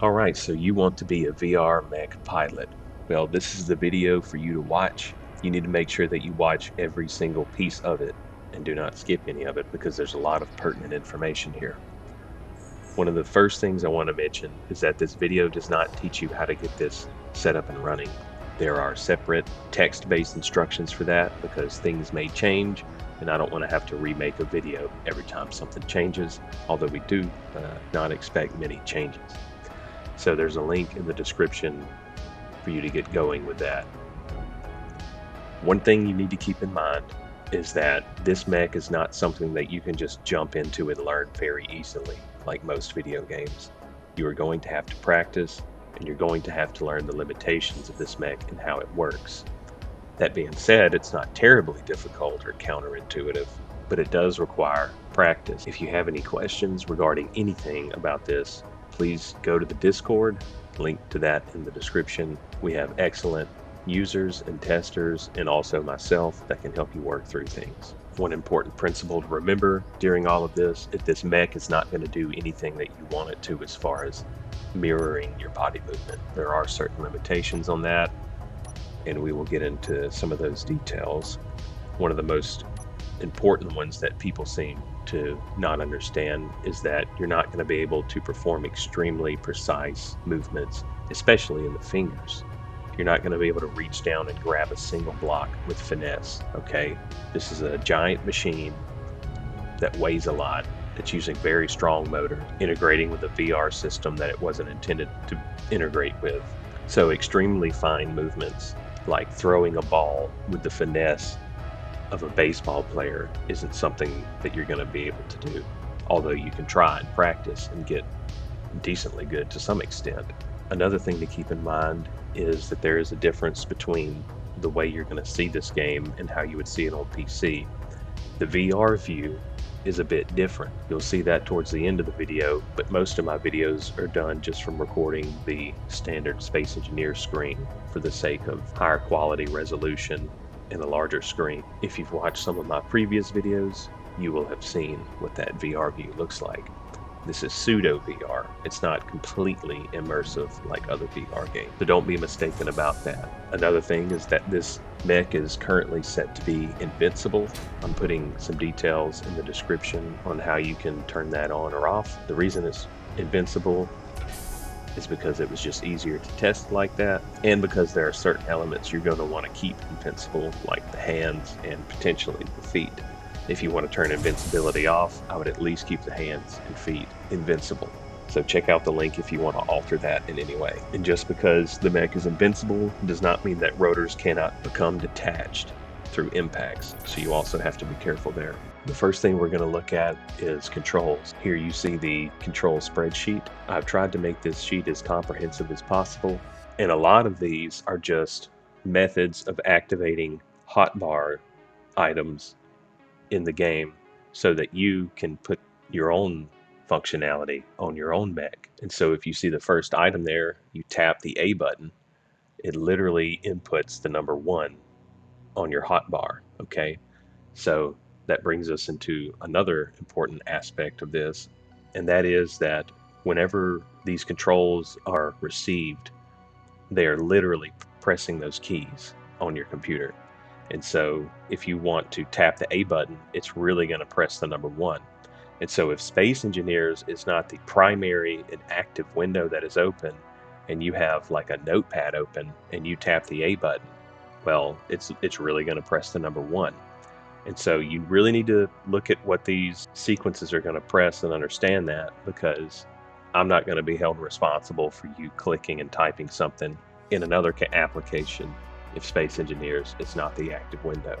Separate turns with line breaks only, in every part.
Alright, so you want to be a VR mech pilot. Well, this is the video for you to watch. You need to make sure that you watch every single piece of it and do not skip any of it because there's a lot of pertinent information here. One of the first things I want to mention is that this video does not teach you how to get this set up and running. There are separate text-based instructions for that because things may change and I don't want to have to remake a video every time something changes, although we do not expect many changes. So there's a link in the description for you to get going with that. One thing you need to keep in mind is that this mech is not something that you can just jump into and learn very easily like most video games. You are going to have to practice and you're going to have to learn the limitations of this mech and how it works. That being said, it's not terribly difficult or counterintuitive, but it does require practice. If you have any questions regarding anything about this, please go to the Discord, link to that in the description. We have excellent users and testers and also myself that can help you work through things. One important principle to remember during all of this, if this mech is not going to do anything that you want it to as far as mirroring your body movement. There are certain limitations on that, and we will get into some of those details. One of the most important ones that people seem to not understand is that you're not going to be able to perform extremely precise movements, especially in the fingers. You're not going to be able to reach down and grab a single block with finesse, okay? This is a giant machine that weighs a lot, that's using very strong motor, integrating with a VR system that it wasn't intended to integrate with. So extremely fine movements, like throwing a ball with the finesse of a baseball player, isn't something that you're going to be able to do, although you can try and practice and get decently good to some extent. Another thing to keep in mind is that there is a difference between the way you're going to see this game and how you would see it on PC. The VR view is a bit different. You'll see that towards the end of the video, but most of my videos are done just from recording the standard Space Engineer screen for the sake of higher quality resolution and a larger screen. If you've watched some of my previous videos, you will have seen what that VR view looks like. This is pseudo VR. It's not completely immersive like other VR games, so don't be mistaken about that. Another thing is that this mech is currently set to be invincible. I'm putting some details in the description on how you can turn that on or off. The reason it's invincible is because it was just easier to test like that, and because there are certain elements you're going to want to keep invincible, like the hands and potentially the feet. If you want to turn invincibility off, I would at least keep the hands and feet invincible. So check out the link if you want to alter that in any way. And just because the mech is invincible does not mean that rotors cannot become detached through impacts, so you also have to be careful there. The first thing we're going to look at is controls. Here you see the control spreadsheet. I've tried to make this sheet as comprehensive as possible, and a lot of these are just methods of activating hotbar items in the game so that you can put your own functionality on your own mech. And so if you see the first item there, you tap the A button, it literally inputs the number 1 on your hotbar, okay? So that brings us into another important aspect of this, and that is that whenever these controls are received, they are literally pressing those keys on your computer. And so if you want to tap the A button, it's really going to press the number 1. And so if Space Engineers is not the primary and active window that is open, and you have like a notepad open and you tap the A button, well, it's really going to press the number 1. And so you really need to look at what these sequences are going to press and understand that, because I'm not going to be held responsible for you clicking and typing something in another application if Space Engineers is not the active window.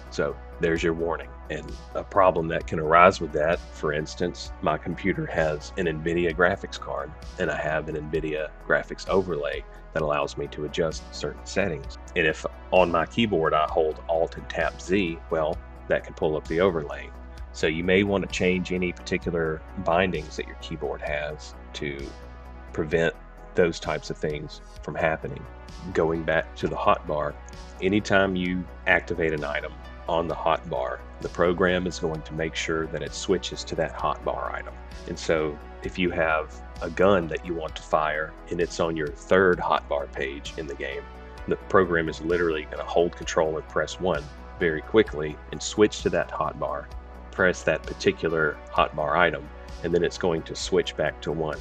So there's your warning. And a problem that can arise with that, for instance, my computer has an NVIDIA graphics card, and I have an NVIDIA graphics overlay that allows me to adjust certain settings. And if on my keyboard I hold Alt and tap Z, well, that can pull up the overlay. So you may want to change any particular bindings that your keyboard has to prevent those types of things from happening. Going back to the hotbar, anytime you activate an item on the hotbar, the program is going to make sure that it switches to that hotbar item. And so if you have a gun that you want to fire and it's on your third hotbar page in the game, the program is literally going to hold control and press 1 very quickly and switch to that hotbar, press that particular hotbar item, and then it's going to switch back to 1.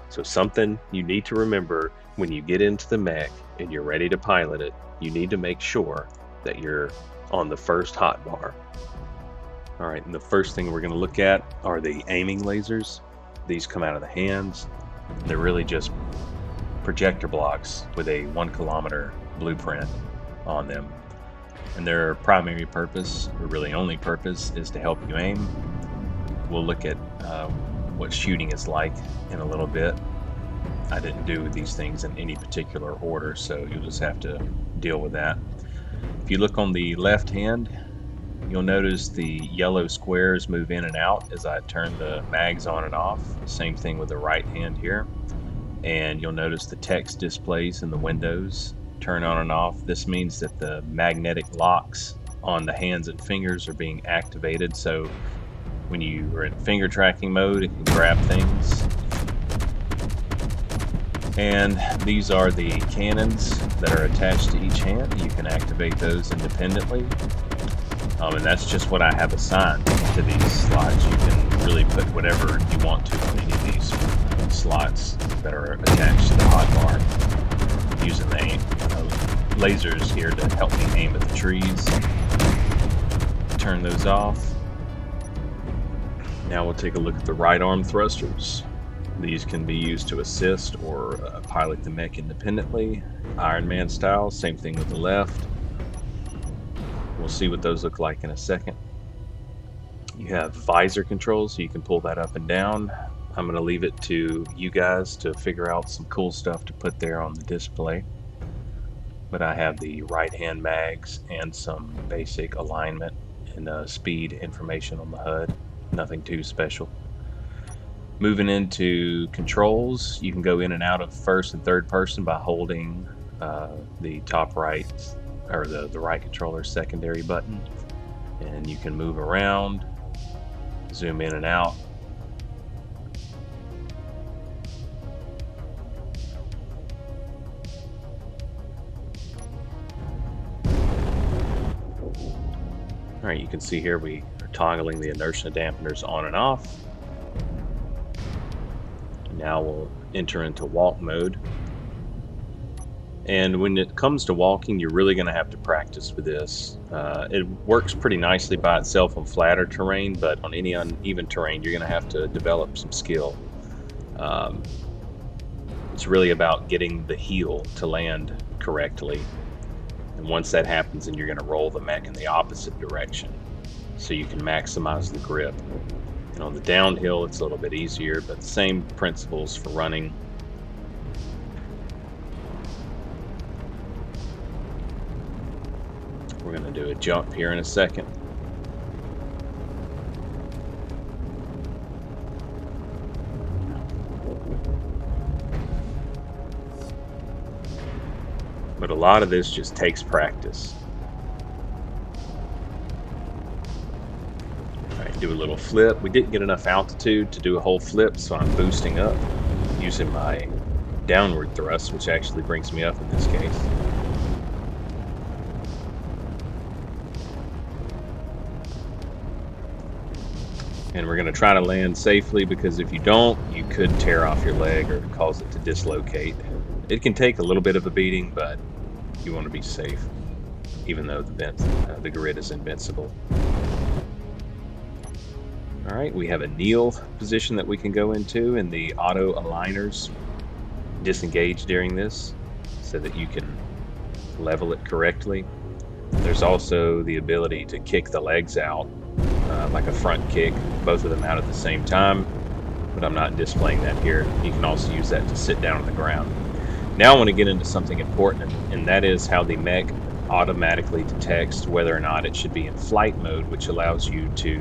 So something you need to remember when you get into the mech and you're ready to pilot it, you need to make sure that you're on the first hotbar. All right, and the first thing we're going to look at are the aiming lasers. These come out of the hands. They're really just projector blocks with a 1 kilometer blueprint on them. And their primary purpose, or really only purpose, is to help you aim. We'll look at what shooting is like in a little bit. I didn't do these things in any particular order, so you'll just have to deal with that. If you look on the left hand, you'll notice the yellow squares move in and out as I turn the mags on and off. Same thing with the right hand here. And you'll notice the text displays in the windows turn on and off. This means that the magnetic locks on the hands and fingers are being activated. So when you are in finger tracking mode, it can grab things. And these are the cannons that are attached to each hand. You can activate those independently. And that's just what I have assigned to these slots. You can really put whatever you want to on any of these slots that are attached to the hotbar. Using the lasers here to help me aim at the trees. Turn those off. Now we'll take a look at the right arm thrusters. These can be used to assist or pilot the mech independently, Iron Man style. Same thing with the left. We'll see what those look like in a second. You have visor controls, so you can pull that up and down. I'm going to leave it to you guys to figure out some cool stuff to put there on the display. But I have the right hand mags and some basic alignment and speed information on the HUD. Nothing too special. Moving into controls, you can go in and out of first and third person by holding the top right, or the right controller secondary button, and you can move around, zoom in and out. All right, you can see here we are toggling the inertia dampeners on and off. Now we'll enter into walk mode. And when it comes to walking, you're really going to have to practice with this. It works pretty nicely by itself on flatter terrain, but on any uneven terrain, you're going to have to develop some skill. It's really about getting the heel to land correctly. And once that happens, then you're going to roll the mech in the opposite direction so you can maximize the grip. And on the downhill, it's a little bit easier, but same principles for running. We're going to do a jump here in a second. But a lot of this just takes practice. All right, do a little flip. We didn't get enough altitude to do a whole flip, so I'm boosting up using my downward thrust, which actually brings me up in this case. And we're going to try to land safely, because if you don't, you could tear off your leg or cause it to dislocate. It can take a little bit of a beating, but you want to be safe, even though the grid is invincible. All right, we have a kneel position that we can go into, and the auto aligners disengage during this so that you can level it correctly. There's also the ability to kick the legs out, like a front kick, both of them out at the same time, but I'm not displaying that here. You can also use that to sit down on the ground. Now I want to get into something important, and that is how the mech automatically detects whether or not it should be in flight mode, which allows you to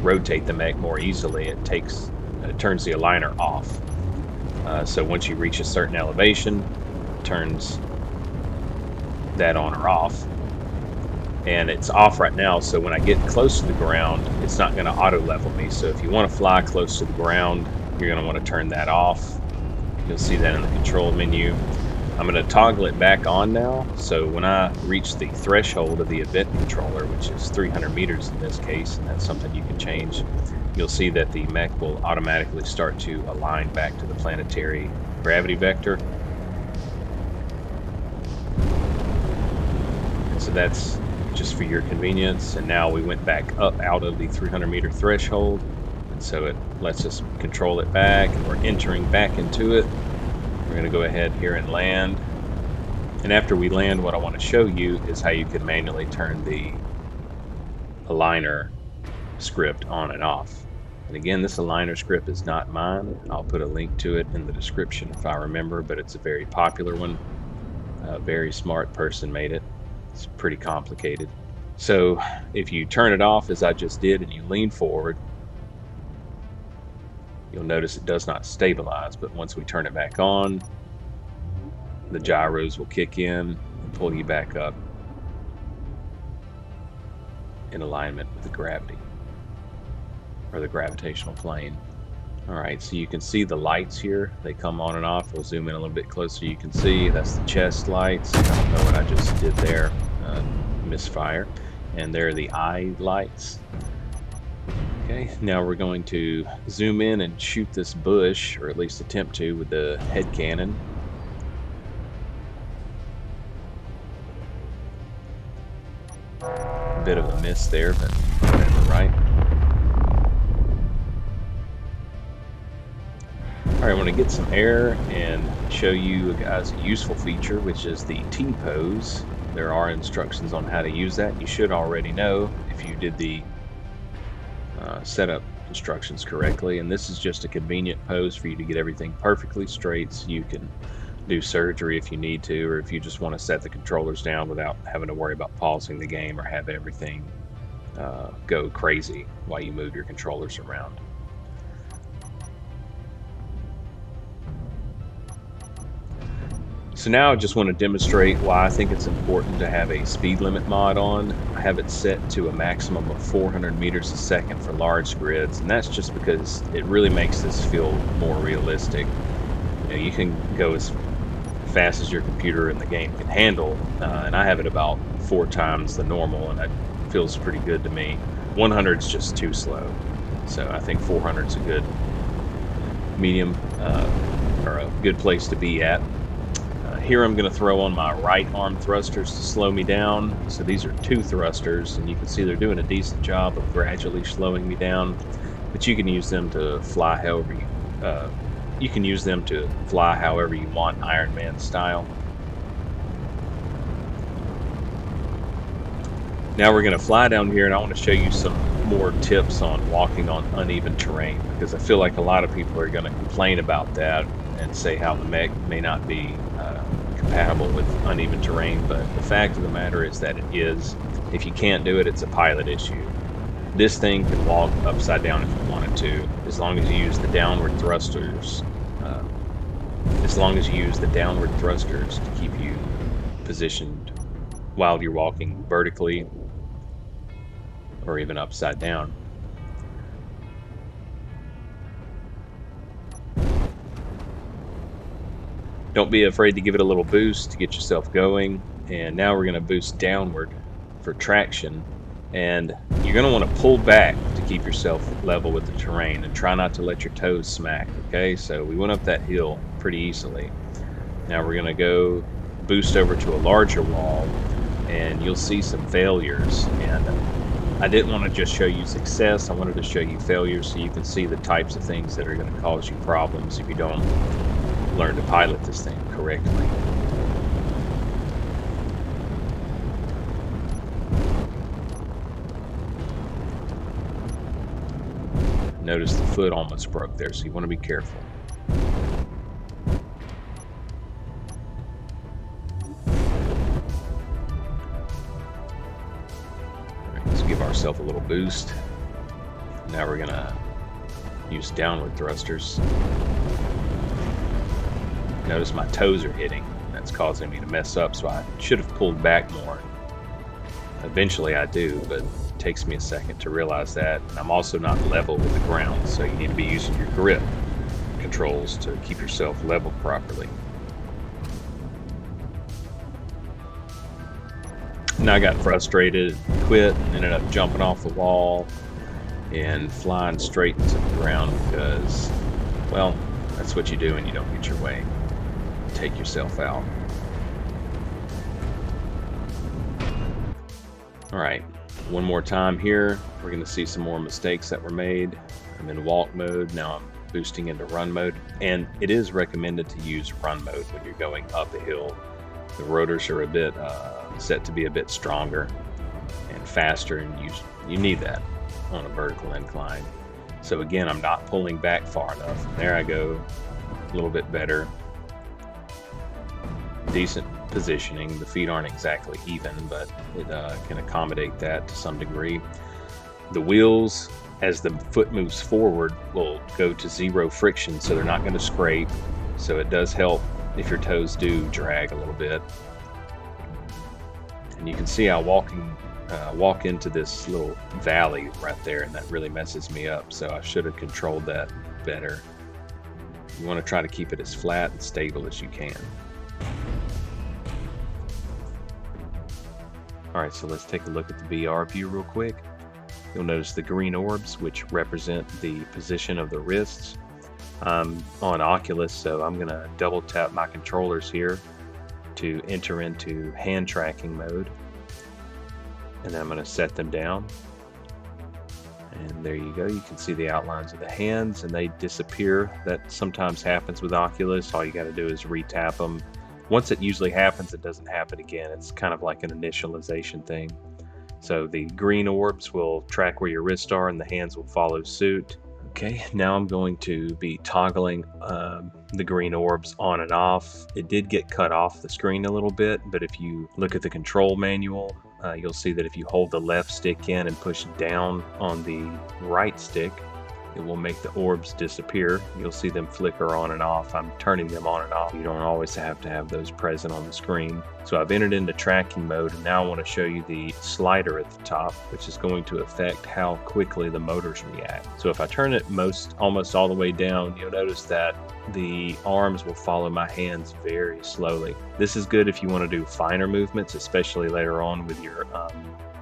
rotate the mech more easily. It turns the aligner off. So once you reach a certain elevation, it turns that on or off. And it's off right now, so when I get close to the ground, it's not going to auto level me. So if you want to fly close to the ground, you're going to want to turn that off. You'll see that in the control menu. I'm going to toggle it back on now, so when I reach the threshold of the event controller, which is 300 meters in this case, and that's something you can change, you'll see that the mech will automatically start to align back to the planetary gravity vector. And so that's just for your convenience, and now we went back up out of the 300 meter threshold, and so it lets us control it back, and we're entering back into it. We're going to go ahead here and land. And after we land, what I want to show you is how you can manually turn the aligner script on and off. And again, this aligner script is not mine. I'll put a link to it in the description if I remember, but it's a very popular one. A very smart person made it. It's pretty complicated. So if you turn it off, as I just did, and you lean forward, you'll notice it does not stabilize, but once we turn it back on, the gyros will kick in and pull you back up in alignment with the gravity, or the gravitational plane. Alright, so you can see the lights here. They come on and off. We'll zoom in a little bit closer. You can see that's the chest lights. I don't know what I just did there. Misfire. And there are the eye lights. Okay, now we're going to zoom in and shoot this bush, or at least attempt to, with the head cannon. A bit of a miss there, but whatever, right? Alright, I want to get some air and show you guys a useful feature, which is the T-pose. There are instructions on how to use that. You should already know if you did the setup instructions correctly, and this is just a convenient pose for you to get everything perfectly straight so you can do surgery if you need to, or if you just want to set the controllers down without having to worry about pausing the game or have everything go crazy while you move your controllers around. So now I just want to demonstrate why I think it's important to have a speed limit mod on. I have it set to a maximum of 400 meters a second for large grids, and that's just because it really makes this feel more realistic. You know, you can go as fast as your computer and the game can handle, and I have it about 4 times the normal, and that feels pretty good to me. 100 is just too slow, so I think 400 is a good medium, or a good place to be at. Here I'm going to throw on my right arm thrusters to slow me down. So these are 2 thrusters, and you can see they're doing a decent job of gradually slowing me down. But you can use them to fly however you want, Iron Man style. Now we're going to fly down here, and I want to show you some more tips on walking on uneven terrain, because I feel like a lot of people are going to complain about that and say how the mech may not be compatible with uneven terrain, but the fact of the matter is that it is. If you can't do it, it's a pilot issue. This thing can walk upside down if you wanted to, as long as you use the downward thrusters. To keep you positioned while you're walking vertically or even upside down. Don't be afraid to give it a little boost to get yourself going. And now we're going to boost downward for traction. And you're going to want to pull back to keep yourself level with the terrain and try not to let your toes smack. Okay, so we went up that hill pretty easily. Now we're going to go boost over to a larger wall, and you'll see some failures. And I didn't want to just show you success. I wanted to show you failures so you can see the types of things that are going to cause you problems if you don't learn to pilot this thing correctly. Notice the foot almost broke there, so you want to be careful. All right, let's give ourselves a little boost. Now we're going to use downward thrusters. Notice my toes are hitting. That's causing me to mess up, so I should have pulled back more. Eventually I do, but it takes me a second to realize that. And I'm also not level with the ground, so you need to be using your grip. controls to keep yourself leveled properly. And I got frustrated, quit, and ended up jumping off the wall and flying straight into the ground because, well, that's what you do when you don't get your way. Take yourself out. All right, one more time here. We're going to see some more mistakes that were made. I'm in walk mode. Now I'm boosting into run mode. And it is recommended to use run mode when you're going up a hill. The rotors are a bit set to be a bit stronger and faster, and you need that on a vertical incline. So again, I'm not pulling back far enough. There I go, a little bit better. Decent positioning. The feet aren't exactly even, but it can accommodate that to some degree. The wheels, as the foot moves forward, will go to zero friction, so they're not going to scrape. So it does help if your toes do drag a little bit. And you can see I walk into this little valley right there, and that really messes me up. So I should have controlled that better. You want to try to keep it as flat and stable as you can. All right, so let's take a look at the VR view real quick. You'll notice the green orbs, which represent the position of the wrists. I'm on Oculus, so I'm going to double tap my controllers here to enter into hand tracking mode. And then I'm going to set them down. And there you go. You can see the outlines of the hands, and they disappear. That sometimes happens with Oculus. All you got to do is re-tap them. Once it usually happens, it doesn't happen again. It's kind of like an initialization thing. So the green orbs will track where your wrists are, and the hands will follow suit. Okay, now I'm going to be toggling the green orbs on and off. It did get cut off the screen a little bit, but if you look at the control manual, you'll see that if you hold the left stick in and push down on the right stick, it will make the orbs disappear. You'll see them flicker on and off. I'm turning them on and off. You don't always have to have those present on the screen. So I've entered into tracking mode, and now I want to show you the slider at the top, which is going to affect how quickly the motors react. So if I turn it almost all the way down, you'll notice that the arms will follow my hands very slowly. This is good if you want to do finer movements, especially later on with your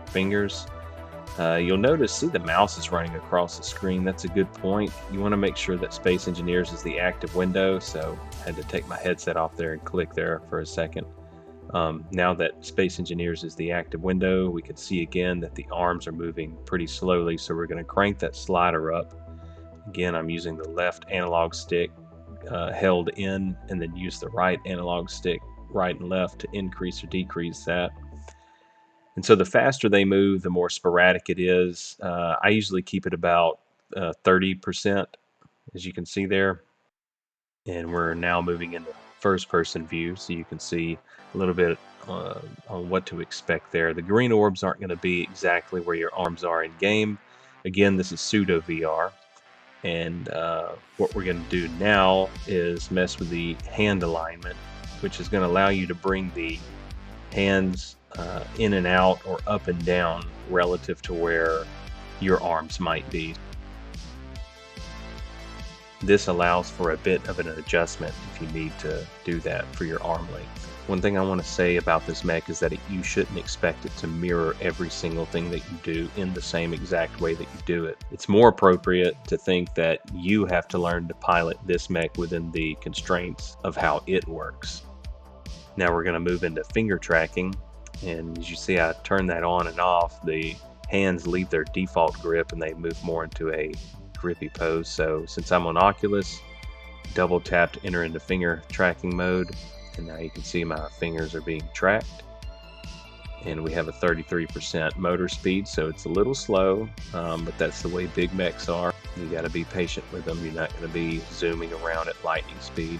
fingers. You'll notice, see the mouse is running across the screen. That's a good point. You want to make sure that Space Engineers is the active window, so I had to take my headset off there and click there for a second. Now that Space Engineers is the active window, we can see again that the arms are moving pretty slowly, so we're going to crank that slider up. Again, I'm using the left analog stick held in, and then use the right analog stick, right and left, to increase or decrease that. And so the faster they move, the more sporadic it is. I usually keep it about 30%, as you can see there. And we're now moving into first-person view, so you can see a little bit on what to expect there. The green orbs aren't going to be exactly where your arms are in game. Again, this is pseudo VR. And what we're going to do now is mess with the hand alignment, which is going to allow you to bring the hands in and out or up and down relative to where your arms might be. This allows for a bit of an adjustment if you need to do that for your arm length. One thing I want to say about this mech is that you shouldn't expect it to mirror every single thing that you do in the same exact way that you do it. It's more appropriate to think that you have to learn to pilot this mech within the constraints of how it works. Now we're going to move into finger tracking, and as you see, I turn that on and off. The hands leave their default grip and they move more into a grippy pose. So since I'm on Oculus, double tap to enter into finger tracking mode, and now you can see my fingers are being tracked. And we have a 33% motor speed, so it's a little slow, but that's the way big mechs are. You got to be patient with them. You're not going to be zooming around at lightning speed.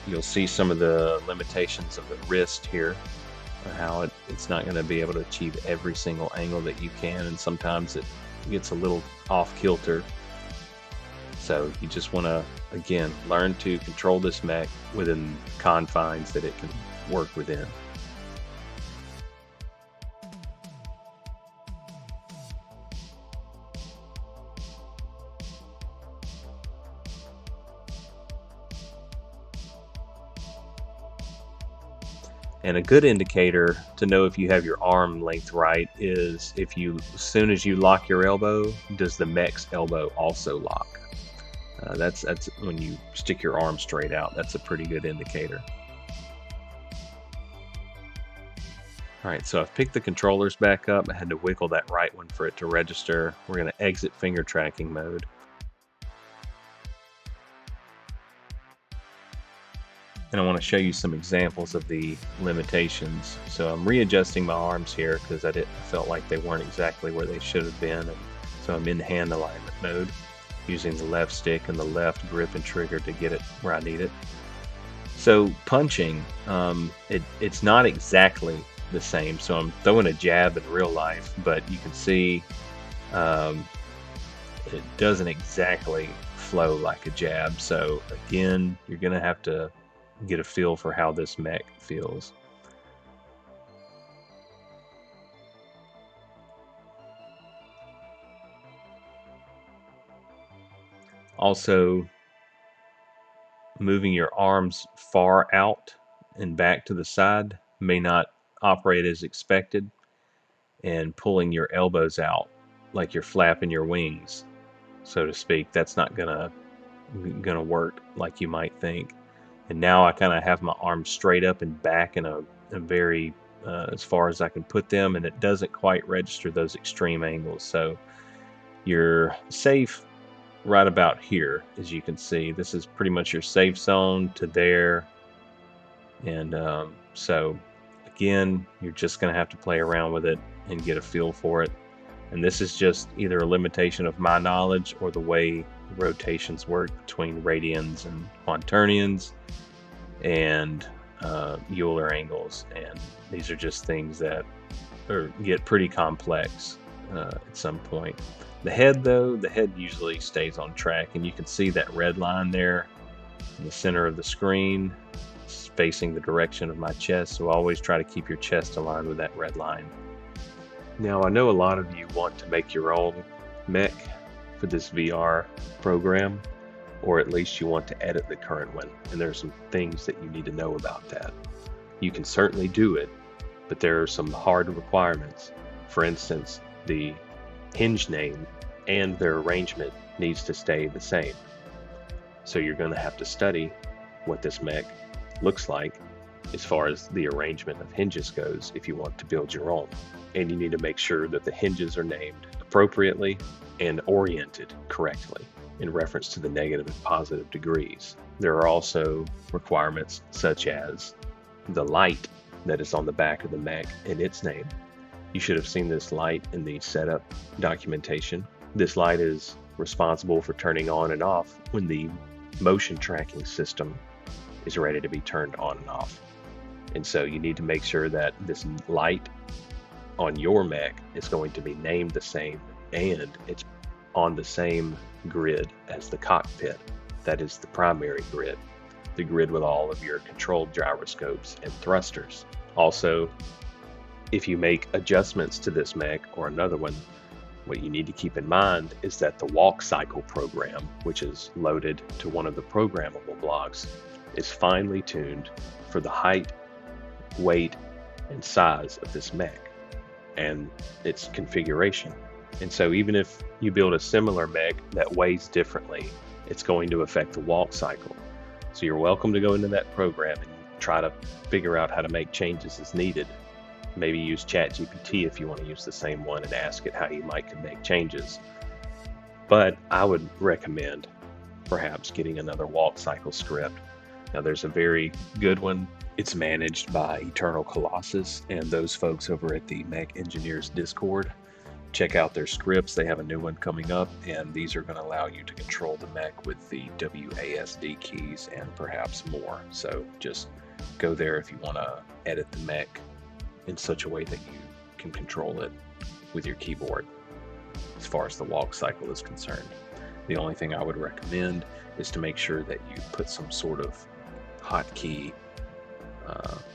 You'll see some of the limitations of the wrist here, how it's not going to be able to achieve every single angle that you can, and sometimes it gets a little off kilter. So you just want to, again, learn to control this mech within confines that it can work within. And a good indicator to know if you have your arm length right is if you, as soon as you lock your elbow, does the mech's elbow also lock? That's when you stick your arm straight out. That's a pretty good indicator. All right, so I've picked the controllers back up. I had to wiggle that right one for it to register. We're going to exit finger tracking mode. And I want to show you some examples of the limitations. So I'm readjusting my arms here because I felt like they weren't exactly where they should have been. And so I'm in hand alignment mode, using the left stick and the left grip and trigger to get it where I need it. So punching, it's not exactly the same. So I'm throwing a jab in real life, but you can see it doesn't exactly flow like a jab. So again, you're going to have to get a feel for how this mech feels. Also, moving your arms far out and back to the side may not operate as expected, and pulling your elbows out like you're flapping your wings, so to speak, that's not gonna work like you might think. And now I kind of have my arms straight up and back in a very as far as I can put them, and it doesn't quite register those extreme angles. So you're safe right about here. As you can see, this is pretty much your safe zone to there. And so again, you're just going to have to play around with it and get a feel for it. And this is just either a limitation of my knowledge or the way rotations work between radians and quaternions and Euler angles, and these are just things that get pretty complex at some point. The head, though, the head usually stays on track, and you can see that red line there in the center of the screen. It's facing the direction of my chest, so always try to keep your chest aligned with that red line. Now, I know a lot of you want to make your own mech for this VR program, or at least you want to edit the current one, and there are some things that you need to know about that. You can certainly do it, but there are some hard requirements. For instance, the hinge name and their arrangement needs to stay the same. So you're going to have to study what this mech looks like as far as the arrangement of hinges goes if you want to build your own. And you need to make sure that the hinges are named appropriately and oriented correctly in reference to the negative and positive degrees. There are also requirements such as the light that is on the back of the mech and its name. You should have seen this light in the setup documentation. This light is responsible for turning on and off when the motion tracking system is ready to be turned on and off. And so you need to make sure that this light on your mech is going to be named the same, and it's on the same grid as the cockpit. That is the primary grid, the grid with all of your controlled gyroscopes and thrusters. Also, if you make adjustments to this mech or another one, what you need to keep in mind is that the walk cycle program, which is loaded to one of the programmable blocks, is finely tuned for the height, weight, and size of this mech and its configuration. And so even if you build a similar mech that weighs differently, it's going to affect the walk cycle. So you're welcome to go into that program and try to figure out how to make changes as needed. Maybe use ChatGPT if you want to use the same one and ask it how you might make changes. But I would recommend perhaps getting another walk cycle script. Now there's a very good one. It's managed by Eternal Colossus and those folks over at the Mech Engineers Discord. Check out their scripts. They have a new one coming up, and these are going to allow you to control the mech with the WASD keys and perhaps more. So just go there if you want to edit the mech in such a way that you can control it with your keyboard as far as the walk cycle is concerned. The only thing I would recommend is to make sure that you put some sort of hotkey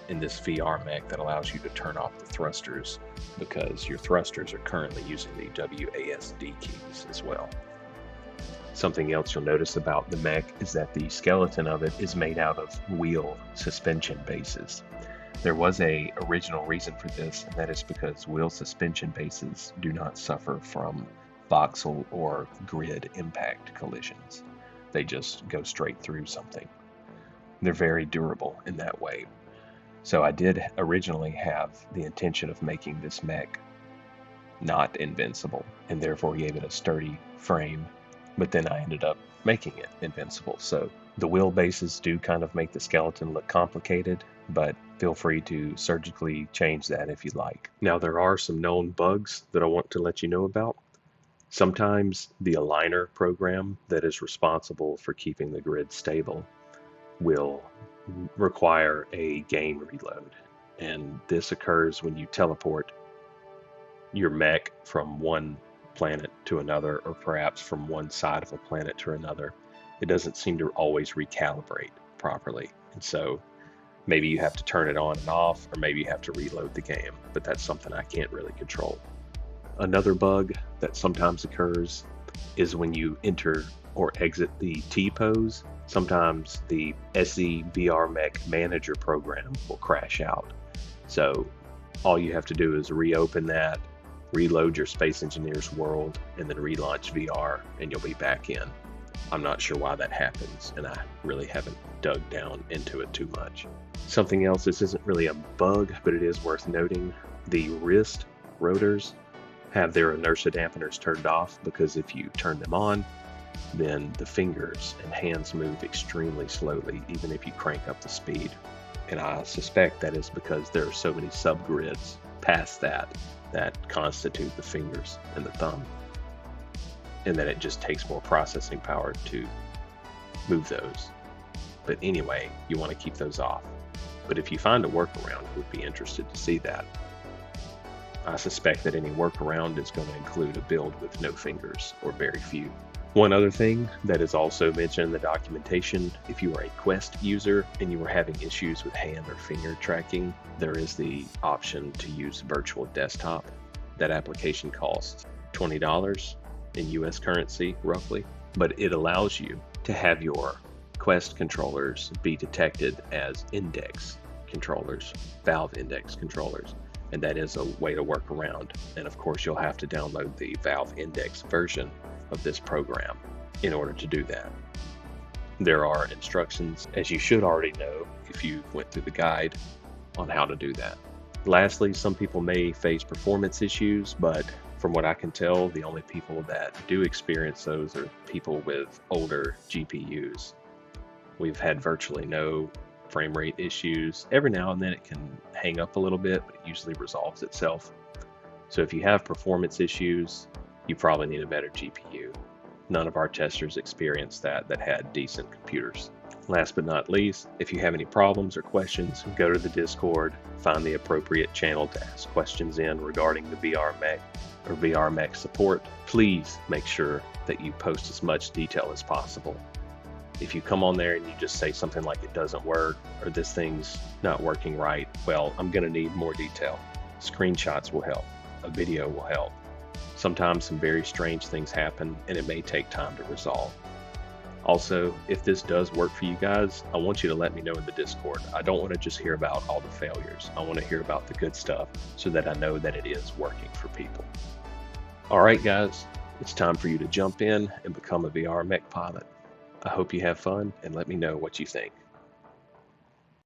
in this VR mech that allows you to turn off the thrusters, because your thrusters are currently using the WASD keys as well. Something else you'll notice about the mech is that the skeleton of it is made out of wheel suspension bases. There was a original reason for this, and that is because wheel suspension bases do not suffer from voxel or grid impact collisions. They just go straight through something. They're very durable in that way. So I did originally have the intention of making this mech not invincible, and therefore gave it a sturdy frame, but then I ended up making it invincible. So the wheel bases do kind of make the skeleton look complicated, but feel free to surgically change that if you'd like. Now, there are some known bugs that I want to let you know about. Sometimes the aligner program that is responsible for keeping the grid stable will require a game reload, and this occurs when you teleport your mech from one planet to another, or perhaps from one side of a planet to another. It doesn't seem to always recalibrate properly, and so maybe you have to turn it on and off, or maybe you have to reload the game, but that's something I can't really control. Another bug that sometimes occurs is when you enter or exit the T-pose. Sometimes the SE VR Mech Manager program will crash out. So all you have to do is reopen that, reload your Space Engineers world, and then relaunch VR, and you'll be back in. I'm not sure why that happens, and I really haven't dug down into it too much. Something else, this isn't really a bug, but it is worth noting. The wrist rotors have their inertia dampeners turned off, because if you turn them on, then the fingers and hands move extremely slowly, even if you crank up the speed. And I suspect that is because there are so many subgrids past that constitute the fingers and the thumb, and that it just takes more processing power to move those. But anyway, you want to keep those off. But if you find a workaround, I would be interested to see that. I suspect that any workaround is going to include a build with no fingers, or very few. One other thing that is also mentioned in the documentation, if you are a Quest user and you are having issues with hand or finger tracking, there is the option to use virtual desktop. That application costs $20 in US currency, roughly, but it allows you to have your Quest controllers be detected as index controllers, Valve index controllers, and that is a way to work around. And of course, you'll have to download the Valve index version of this program in order to do that. There are instructions, as you should already know if you went through the guide, on how to do that. Lastly, some people may face performance issues, but from what I can tell, the only people that do experience those are people with older GPUs. We've had virtually no frame rate issues. Every now and then it can hang up a little bit, but it usually resolves itself. So if you have performance issues, you probably need a better GPU. None of our testers experienced that had decent computers. Last but not least, if you have any problems or questions, go to the Discord, find the appropriate channel to ask questions in regarding the VR Mech or VR Mech support. Please make sure that you post as much detail as possible. If you come on there and you just say something like it doesn't work or this thing's not working right, well, I'm going to need more detail. Screenshots will help. A video will help. Sometimes some very strange things happen, and it may take time to resolve. Also, if this does work for you guys, I want you to let me know in the Discord. I don't want to just hear about all the failures. I want to hear about the good stuff so that I know that it is working for people. All right, guys, it's time for you to jump in and become a VR Mech pilot. I hope you have fun, and let me know what you think.